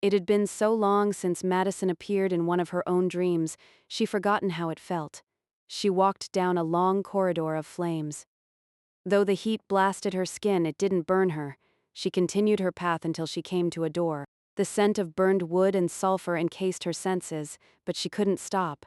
It had been so long since Madison appeared in one of her own dreams, she'd forgotten how it felt. She walked down a long corridor of flames. Though the heat blasted her skin, it didn't burn her. She continued her path until she came to a door. The scent of burned wood and sulfur encased her senses, but she couldn't stop.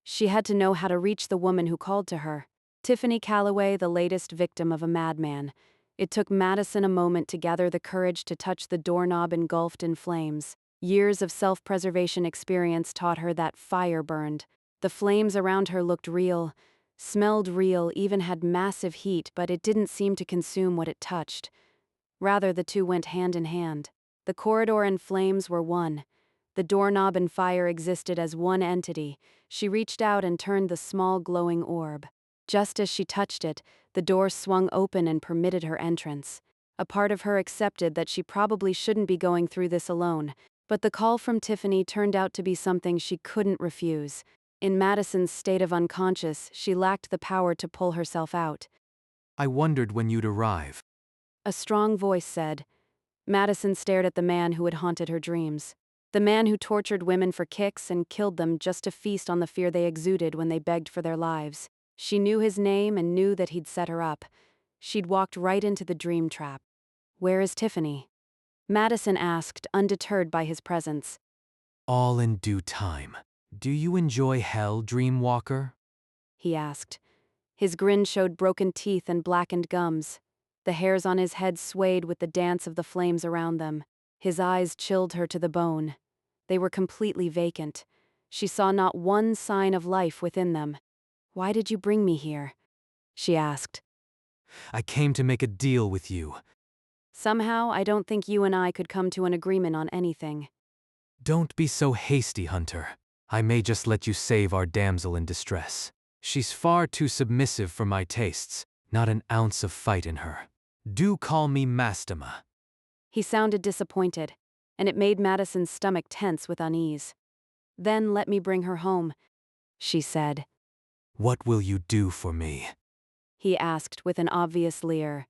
She had to know how to reach the woman who called to her. Tiffany Calloway, the latest victim of a madman. It took Madison a moment to gather the courage to touch the doorknob engulfed in flames. Years of self-preservation experience taught her that fire burned. The flames around her looked real, smelled real, even had massive heat, but it didn't seem to consume what it touched. Rather, the two went hand in hand. The corridor and flames were one. The doorknob and fire existed as one entity. She reached out and turned the small glowing orb. Just as she touched it, the door swung open and permitted her entrance. A part of her accepted that she probably shouldn't be going through this alone, but the call from Tiffany turned out to be something she couldn't refuse. In Madison's state of unconscious, she lacked the power to pull herself out. I wondered when you'd arrive. A strong voice said. Madison stared at the man who had haunted her dreams. The man who tortured women for kicks and killed them just to feast on the fear they exuded when they begged for their lives. She knew his name and knew that he'd set her up. She'd walked right into the dream trap. Where is Tiffany? Madison asked, undeterred by his presence. All in due time. Do you enjoy hell, Dreamwalker? He asked. His grin showed broken teeth and blackened gums. The hairs on his head swayed with the dance of the flames around them. His eyes chilled her to the bone. They were completely vacant. She saw not one sign of life within them. Why did you bring me here? She asked. I came to make a deal with you. Somehow, I don't think you and I could come to an agreement on anything. Don't be so hasty, Hunter. I may just let you save our damsel in distress. She's far too submissive for my tastes, not an ounce of fight in her. Do call me Mastema. He sounded disappointed, and it made Madison's stomach tense with unease. Then let me bring her home, she said. What will you do for me? He asked with an obvious leer.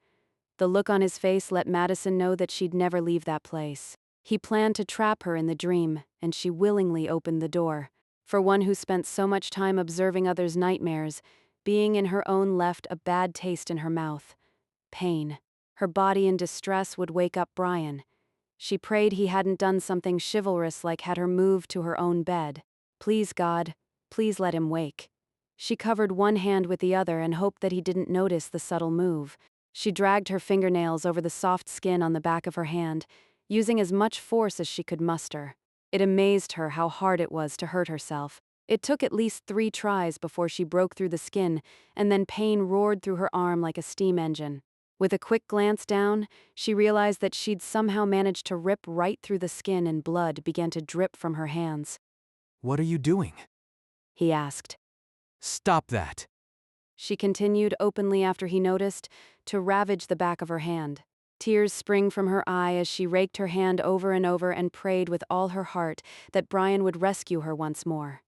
The look on his face let Madison know that she'd never leave that place. He planned to trap her in the dream, and she willingly opened the door. For one who spent so much time observing others' nightmares, being in her own left a bad taste in her mouth. Pain. Her body in distress would wake up Brian. She prayed he hadn't done something chivalrous like had her moved to her own bed. Please, God, please let him wake. She covered one hand with the other and hoped that he didn't notice the subtle move. She dragged her fingernails over the soft skin on the back of her hand, using as much force as she could muster. It amazed her how hard it was to hurt herself. It took at least 3 tries before she broke through the skin, and then pain roared through her arm like a steam engine. With a quick glance down, she realized that she'd somehow managed to rip right through the skin and blood began to drip from her hands. What are you doing? He asked. Stop that. She continued openly after he noticed, to ravage the back of her hand. Tears spring from her eye as she raked her hand over and prayed with all her heart that Brian would rescue her once more.